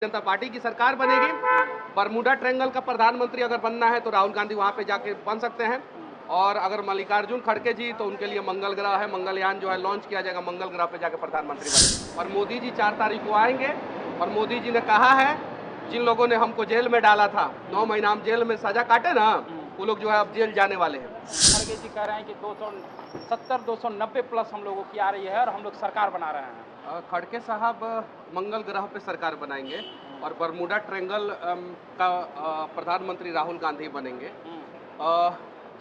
जनता party की सरकार बनेगी। बरमूडा ट्रायंगल का प्रधानमंत्री अगर बनना है तो राहुल गांधी वहां पे जाके बन सकते हैं। और अगर मल्लिकार्जुन खड़गे जी तो उनके लिए मंगल ग्रह है, मंगलयान जो है लॉन्च किया जाएगा, मंगल ग्रह पे जाके प्रधानमंत्री बने। और मोदी जी 4 तारीख को आएंगे और मोदी जी ने कहा है जिन लोगों ने हमको जेल में डाला था, 9 महीना हम जेल में सजा काटे ना, वो लोग जो है अब जेल जाने वाले हैं। खड़गे जी कह रहे हैं कि 270 290 प्लस हम लोगों की आ रही है और हम लोग सरकार बना रहे हैं। खड़गे साहब मंगल ग्रह पे सरकार बनाएंगे और बरमूडा ट्रायंगल का प्रधानमंत्री राहुल गांधी बनेंगे।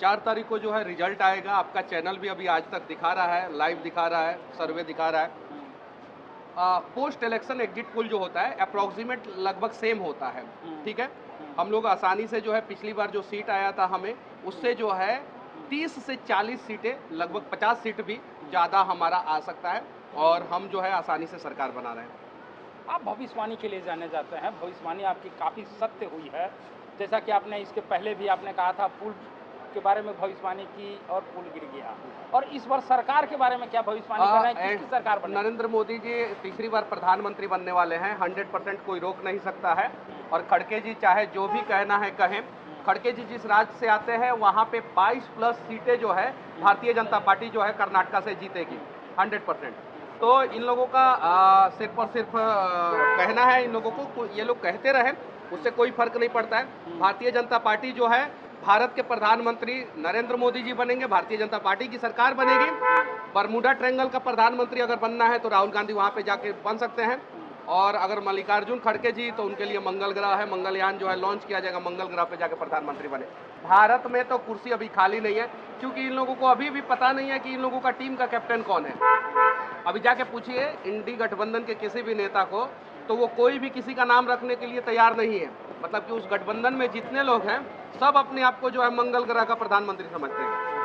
4 तारीख को जो है रिजल्ट आएगा। आपका चैनल भी अभी आज तक दिखा रहा है, लाइव दिखा रहा है, सर्वे दिखा रहा है। पोस्ट इलेक्शन एग्जिट पोल जो होता है अप्रोक्सीमेट लगभग सेम होता है, ठीक है। हम लोग आसानी से जो है पिछली बार जो सीट आया था हमें, उससे जो है 30 से 40 सीटें, लगभग 50 सीट भी ज़्यादा हमारा आ सकता है और हम जो है आसानी से सरकार बना रहे हैं। आप भविष्यवाणी के लिए जाने जाते हैं, भविष्यवाणी आपकी काफ़ी सत्य हुई है। जैसा कि आपने इसके पहले भी आपने कहा था पुल के बारे में भविष्यवाणी की और पुल गिर गया। और इस बार सरकार के बारे में क्या भविष्यवाणी कर रहे हैं, किसकी सरकार बने? नरेंद्र मोदी जी तीसरी बार प्रधानमंत्री बनने वाले हैं, 100% कोई रोक नहीं सकता है। और खड़गे जी चाहे जो भी कहना है कहें। खड़गे जी जिस राज्य से आते हैं वहाँ पे 22 प्लस सीटें जो है भारतीय जनता पार्टी जो है कर्नाटका से जीतेगी 100%। तो इन लोगों का सिर्फ और सिर्फ कहना है। इन लोगों को ये लोग कहते रहे, उससे कोई फर्क नहीं पड़ता है। भारतीय जनता पार्टी जो है, भारत के प्रधानमंत्री नरेंद्र मोदी जी बनेंगे, भारतीय जनता पार्टी की सरकार बनेगी। बरमूडा ट्रायंगल का प्रधानमंत्री अगर बनना है तो राहुल गांधी वहां पे जाके बन सकते हैं। और अगर मल्लिकार्जुन खड़गे जी तो उनके लिए मंगल ग्रह है, मंगलयान जो है लॉन्च किया जाएगा, मंगल ग्रह पे जाके प्रधानमंत्री बने। भारत में तो कुर्सी अभी खाली नहीं है, क्योंकि इन लोगों को अभी भी पता नहीं है कि इन लोगों का टीम का कैप्टन कौन है। अभी जाके पूछिए इंडी गठबंधन के किसी भी नेता को, तो वो कोई भी किसी का नाम रखने के लिए तैयार नहीं है। मतलब कि उस गठबंधन में जितने लोग हैं सब अपने आप को जो है मंगल ग्रह का प्रधानमंत्री समझते हैं।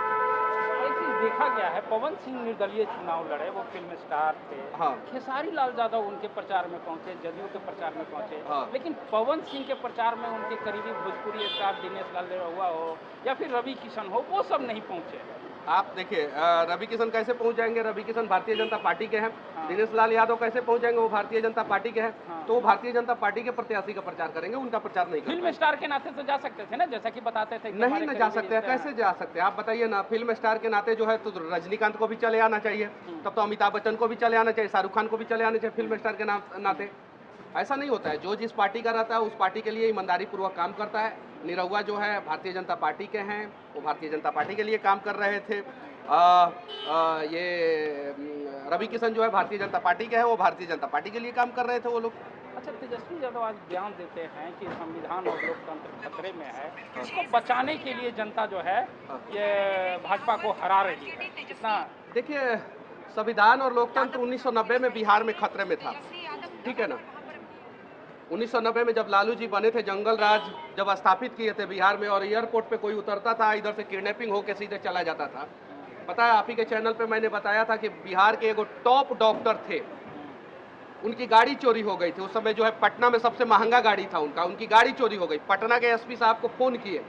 एक चीज देखा गया है, पवन सिंह निर्दलीय चुनाव लड़े, वो फिल्म स्टार थे। हाँ। खेसारी लाल यादव उनके प्रचार में पहुंचे, जदयू के प्रचार में पहुंचे। हाँ। लेकिन पवन सिंह के प्रचार में उनके करीबी भोजपुरी स्टार दिनेश लाल यादव हो या फिर रवि किशन हो, वो सब नहीं पहुंचे। आप देखिए रवि किशन कैसे पहुंच जाएंगे? रवि किशन भारतीय जनता पार्टी के हैं। हाँ। दिनेश लाल यादव कैसे पहुंच जाएंगे? वो भारतीय जनता पार्टी के हैं। हाँ। तो वो भारतीय जनता पार्टी के प्रत्याशी का प्रचार करेंगे, उनका प्रचार नहीं करेंगे। फिल्म स्टार के नाते तो जा सकते थे ना, जैसा कि बताते थे कि नहीं हमारे ना जा करीबी सकते हैं, रिश्ते कैसे जा सकते हैं? आप बताइए ना। फिल्म स्टार के नाते जो है तो रजनीकांत को भी चले आना चाहिए, तब तो अमिताभ बच्चन को भी चले आना चाहिए, शाहरुख खान को भी चले आना चाहिए फिल्म स्टार के नाते। ऐसा नहीं होता है। जो जिस पार्टी का रहता है उस पार्टी के लिए ईमानदारी पूर्वक काम करता है। निरहुआ जो है भारतीय जनता पार्टी के हैं, वो भारतीय जनता पार्टी के लिए काम कर रहे थे। रवि किशन जो है भारतीय जनता पार्टी के हैं, वो भारतीय जनता पार्टी के लिए काम कर रहे थे वो लोग। अच्छा, तेजस्वी यादव आज बयान देते हैं कि संविधान और लोकतंत्र खतरे में है, इसको बचाने के लिए जनता जो है ये भाजपा को हरा रही है। कितना देखिए, संविधान और लोकतंत्र 1990 में बिहार में खतरे में था, ठीक है ना। 1990 में जब लालू जी बने थे, जंगल राज जब स्थापित किए थे बिहार में, और एयरपोर्ट पे कोई उतरता था इधर से किडनैपिंग होके सीधे चला जाता था। पता है, आप ही के चैनल पे मैंने बताया था कि बिहार के एगो टॉप डॉक्टर थे, उनकी गाड़ी चोरी हो गई थी। उस समय जो है पटना में सबसे महंगा गाड़ी था उनका, उनकी गाड़ी चोरी हो गई। पटना के एसपी साहब को फोन किए,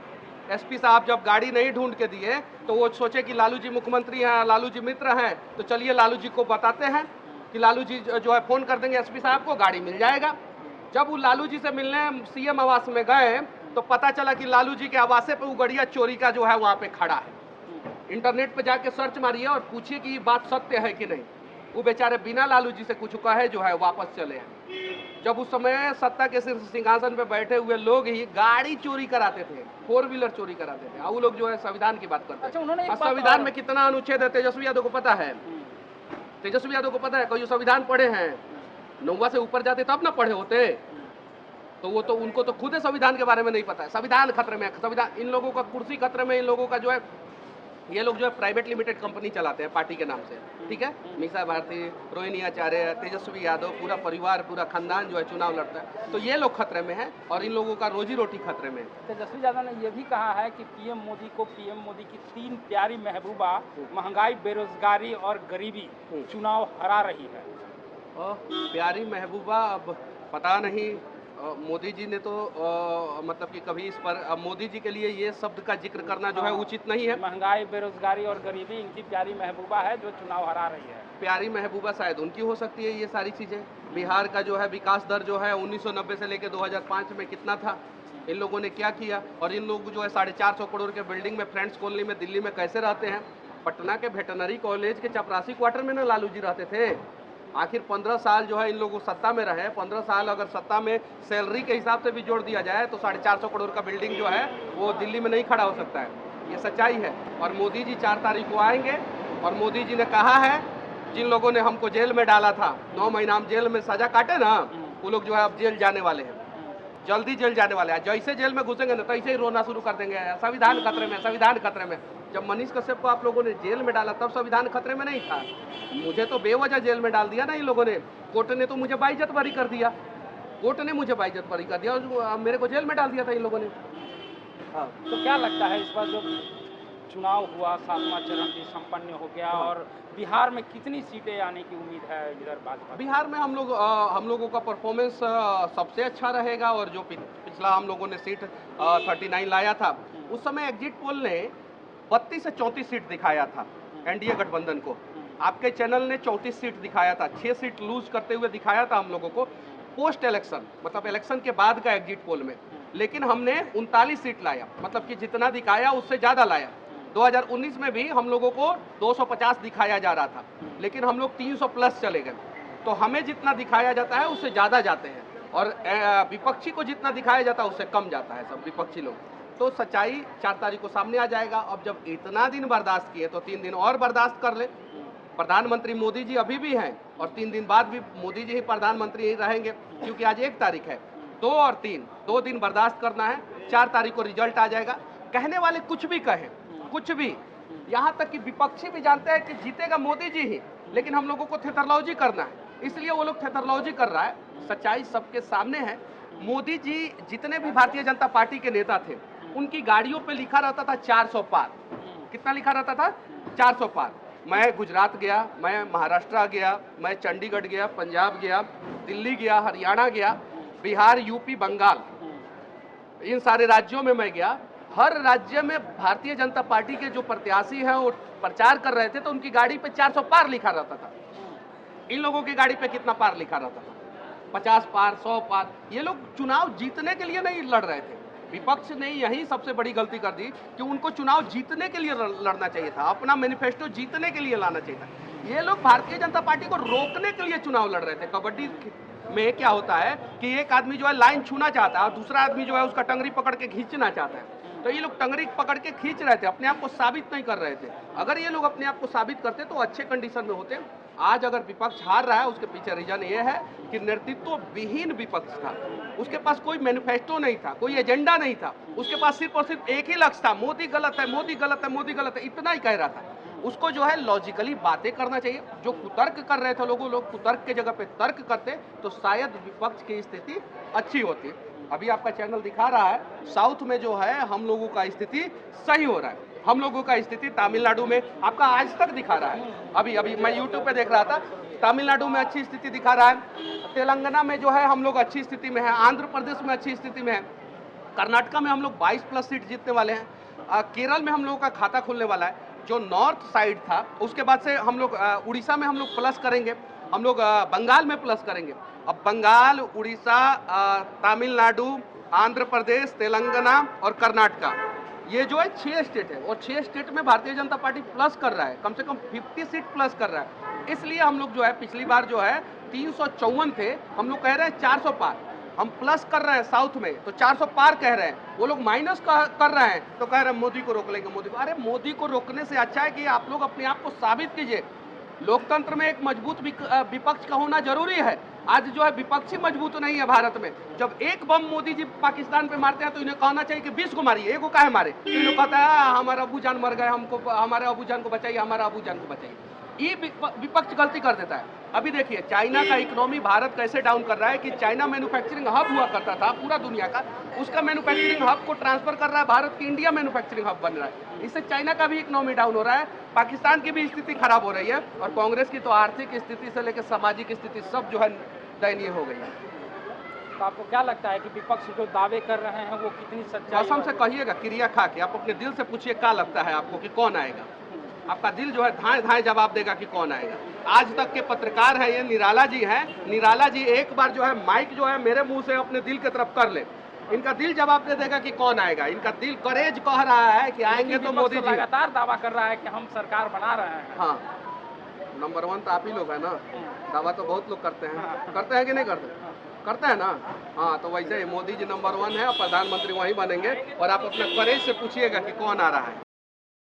एसपी साहब जब गाड़ी नहीं ढूंढ के दिए तो वो सोचे कि लालू जी मुख्यमंत्री हैं, लालू जी मित्र हैं, तो चलिए लालू जी को बताते हैं कि लालू जी जो है फोन कर देंगे एसपी साहब को, गाड़ी मिल जाएगा। जब वो लालू जी से मिलने सीएम आवास में गए तो पता चला कि लालू जी के आवासे पे वो गड़िया चोरी का जो है वहाँ पे खड़ा है। इंटरनेट पे जाके सर्च मारिए और पूछिए कि ये बात सत्य है कि नहीं। वो बेचारे बिना लालू जी से कुछ कहे जो है वापस चले हैं। जब उस समय सत्ता के सिंहासन पे बैठे हुए लोग ही गाड़ी चोरी कराते थे, 4 व्हीलर चोरी कराते थे, वो लोग जो है संविधान की बात करते हैं। संविधान में कितना अनुच्छेद है तेजस्वी यादव को पता है? तेजस्वी यादव को पता है? कोई संविधान पढ़े हैं? 9वां से ऊपर जाते तब ना पढ़े होते। तो वो तो उनको तो खुद संविधान के बारे में नहीं पता है। संविधान खतरे में, संविधान, इन लोगों का कुर्सी खतरे में। इन लोगों का जो है, ये लोग जो है प्राइवेट लिमिटेड कंपनी चलाते हैं पार्टी के नाम से, ठीक है। मीसा भारती, रोहिणी आचार्य, तेजस्वी यादव, पूरा परिवार, पूरा खानदान जो है चुनाव लड़ता है। तो ये लोग खतरे में हैं और इन लोगों का रोजी रोटी खतरे में है। तेजस्वी यादव ने यह भी कहा है कि पीएम मोदी की 3 प्यारी महबूबा महंगाई, बेरोजगारी और गरीबी चुनाव हरा रही है। प्यारी महबूबा, अब पता नहीं मोदी जी ने तो मतलब कि कभी इस पर मोदी जी के लिए ये शब्द का जिक्र करना जो है उचित नहीं है। महंगाई, बेरोजगारी और गरीबी इनकी प्यारी महबूबा है जो चुनाव हरा रही है। प्यारी महबूबा शायद उनकी हो सकती है ये सारी चीज़ें। बिहार का जो है विकास दर जो है 1990 से लेकर 2005 में कितना था, इन लोगों ने क्या किया, और इन लोग जो है 450 करोड़ के बिल्डिंग में फ्रेंड्स कॉलोनी में दिल्ली में कैसे रहते हैं। पटना के वेटनरी कॉलेज के चपरासी क्वार्टर में ना लालू जी रहते थे। आखिर 15 साल जो है इन लोगों सत्ता में रहे, 15 साल अगर सत्ता में सैलरी के हिसाब से भी जोड़ दिया जाए तो 450 करोड़ का बिल्डिंग जो है वो दिल्ली में नहीं खड़ा हो सकता है, ये सच्चाई है। और मोदी जी 4 तारीख को आएंगे और मोदी जी ने कहा है जिन लोगों ने हमको जेल में डाला था, 9 महीना हम जेल में सजा काटे ना, वो लोग जो है अब जेल जाने वाले हैं, जल्दी जेल जाने वाले हैं। जैसे जेल में घुसेंगे ना तैसे ही रोना शुरू कर देंगे, संविधान खतरे में, संविधान खतरे में। जब मनीष कश्यप को आप लोगों ने जेल में डाला तब संविधान खतरे में नहीं था। मुझे तो बेवजह जेल में डाल दिया ना इन लोगों ने, कोर्ट ने तो मुझे बाइज्जत बरी कर दिया, कोर्ट ने मुझे बाइज्जत बरी कर दिया और मेरे को जेल में डाल दिया था इन लोगों ने। हाँ, तो क्या लगता है इस बार जो चुनाव हुआ 7वां चरण भी संपन्न हो गया और बिहार में कितनी सीटें आने की उम्मीद है इधर भाजपा? बिहार में हम लोगों का परफॉर्मेंस सबसे अच्छा रहेगा। और जो पिछला हम लोगों ने सीट 39 लाया था, उस समय एग्जिट पोल ने 32 से 34 सीट दिखाया था एनडीए गठबंधन को। आपके चैनल ने 34 सीट दिखाया था, 6 सीट लूज करते हुए दिखाया था हम लोगों को पोस्ट इलेक्शन, मतलब इलेक्शन के बाद का एग्जिट पोल में। लेकिन हमने 39 सीट लाया, मतलब कि जितना दिखाया उससे ज़्यादा लाया। 2019 में भी हम लोगों को 250 दिखाया जा रहा था, लेकिन हम लोग 300 प्लस चले गए। तो हमें जितना दिखाया जाता है उससे ज़्यादा जाते हैं, और विपक्षी को जितना दिखाया जाता है उससे कम जाता है सब विपक्षी लोग। तो सच्चाई 4 तारीख को सामने आ जाएगा। अब जब इतना दिन बर्दाश्त किए तो 3 दिन और बर्दाश्त कर ले। प्रधानमंत्री मोदी जी अभी भी हैं और 3 दिन बाद भी मोदी जी ही प्रधानमंत्री ही रहेंगे, क्योंकि आज 1 तारीख है। 2 और 3 2 दिन बर्दाश्त करना है। 4 तारीख को रिजल्ट आ जाएगा। कहने वाले कुछ भी कहें, कुछ भी, यहाँ तक कि विपक्षी भी जानते हैं कि जीतेगा मोदी जी ही, लेकिन हम लोगों को थेथरलॉजी करना है, इसलिए वो लोग थेथरलॉजी कर रहा है। सच्चाई सबके सामने है। मोदी जी जितने भी भारतीय जनता पार्टी के नेता थे, उनकी गाड़ियों पे लिखा रहता था 400 पार। कितना लिखा रहता था? 400 पार। मैं गुजरात गया, मैं महाराष्ट्र गया, मैं चंडीगढ़ गया, पंजाब गया, दिल्ली गया, हरियाणा गया, बिहार, यूपी, बंगाल, इन सारे राज्यों में मैं गया। हर राज्य में भारतीय जनता पार्टी के जो प्रत्याशी हैं वो प्रचार कर रहे थे तो उनकी गाड़ी पे 400 पार लिखा रहता था। इन लोगों की गाड़ी पे कितना पार लिखा रहता था? 50 पार, 100 पार। ये लोग चुनाव जीतने के लिए नहीं लड़ रहे थे। विपक्ष ने यही सबसे बड़ी गलती कर दी कि उनको चुनाव जीतने के लिए लड़ना चाहिए था, अपना मैनिफेस्टो जीतने के लिए लाना चाहिए था। ये लोग भारतीय जनता पार्टी को रोकने के लिए चुनाव लड़ रहे थे। कबड्डी में क्या होता है कि एक आदमी जो है लाइन छूना चाहता है और दूसरा आदमी जो है उसका टंगरी पकड़ के खींचना चाहता है। तो ये लोग टंगरी पकड़ के खींच रहे थे, अपने आप को साबित नहीं कर रहे थे। अगर ये लोग अपने आप को साबित करते तो अच्छे कंडीशन में होते। आज अगर विपक्ष हार रहा है उसके पीछे रीजन ये है कि नेतृत्व विहीन विपक्ष था। उसके पास कोई मैनिफेस्टो नहीं था, कोई एजेंडा नहीं था। उसके पास सिर्फ और सिर्फ एक ही लक्ष्य था, मोदी गलत है, मोदी गलत है, मोदी गलत है, इतना ही कह रहा था। उसको जो है लॉजिकली बातें करना चाहिए। जो कुतर्क कर रहे थे लोग कुतर्क के जगह पे तर्क करते तो शायद विपक्ष की स्थिति अच्छी होती। अभी आपका चैनल दिखा रहा है साउथ में जो है हम लोगों का स्थिति सही हो रहा है। हम लोगों का स्थिति तमिलनाडु में आपका आज तक दिखा रहा है। अभी मैं यूट्यूब पे देख रहा था, तमिलनाडु में अच्छी स्थिति दिखा रहा है, तेलंगाना में जो है हम लोग अच्छी स्थिति में है, आंध्र प्रदेश में अच्छी स्थिति में है, कर्नाटका में हम लोग 22 प्लस सीट जीतने वाले हैं, केरल में हम लोगों का खाता खुलने वाला है। जो नॉर्थ साइड था उसके बाद से हम लोग उड़ीसा में हम लोग प्लस करेंगे, हम लोग बंगाल में प्लस करेंगे। अब बंगाल, उड़ीसा, तमिलनाडु, आंध्र प्रदेश, तेलंगाना और कर्नाटका, ये जो है 6 स्टेट है और 6 स्टेट में भारतीय जनता पार्टी प्लस कर रहा है, कम से कम 50 सीट प्लस कर रहा है। इसलिए हम लोग जो है पिछली बार जो है 354 थे, हम लोग कह रहे हैं 400 पार। हम प्लस कर रहे हैं साउथ में तो 400 पार कह रहे हैं, वो लोग माइनस कर रहे हैं तो कह रहे हैं मोदी को रोक लेंगे, मोदी को। अरे मोदी को रोकने से अच्छा है कि आप लोग अपने आप को साबित कीजिए। लोकतंत्र में एक मजबूत विपक्ष का होना जरूरी है। आज जो है विपक्षी मजबूत नहीं है भारत में। जब एक बम मोदी जी पाकिस्तान पे मारते हैं तो इन्हें कहना चाहिए कि 20 को मारिए, एक को काहे मारे। तो ये लोग कहता है हमारा अबू जान मर गए, हमको हमारे अबू जान को बचाइए, हमारा अबू जान को बचाइए। ये विपक्ष गलती कर देता है। अभी देखिए चाइना का इकोनॉमी भारत कैसे डाउन कर रहा है कि चाइना मैन्युफैक्चरिंग हब हुआ करता था पूरा दुनिया का, उसका मैन्युफैक्चरिंग हब को ट्रांसफर कर रहा है भारत की, इंडिया मैन्युफैक्चरिंग हब बन रहा है। इससे चाइना का भी इकोनॉमी डाउन हो रहा है, पाकिस्तान की भी स्थिति खराब हो रही है और कांग्रेस की तो आर्थिक स्थिति से लेकर सामाजिक स्थिति सब जो है दयनीय हो गई है। तो आपको क्या लगता है कि विपक्ष जो दावे कर रहे हैं वो कितनी सच्चाई कसम से और- कहिएगा, क्रिया खा के आप अपने दिल से पूछिए क्या लगता है आपको कि कौन आएगा। आपका दिल जो है धाए धाए जवाब देगा कि कौन आएगा। आज तक के पत्रकार हैं ये निराला जी हैं, निराला जी एक बार जो है माइक जो है मेरे मुंह से अपने दिल की तरफ कर ले, इनका दिल जवाब दे देगा कि कौन आएगा। इनका दिल करेज कह रहा है कि आएंगे लेकिन तो विपक्ष मोदी जी। लगातार दावा कर रहा है कि हम सरकार बना रहे हैं। हाँ, नंबर 1 तो आप ही लोग हैं ना, दावा तो बहुत लोग करते हैं, करते हैं कि नहीं करते, करते हैं ना। हाँ, तो वैसे ही मोदी जी नंबर 1 है और प्रधानमंत्री वही बनेंगे। और आप अपने करेज से पूछिएगा कि कौन आ रहा है।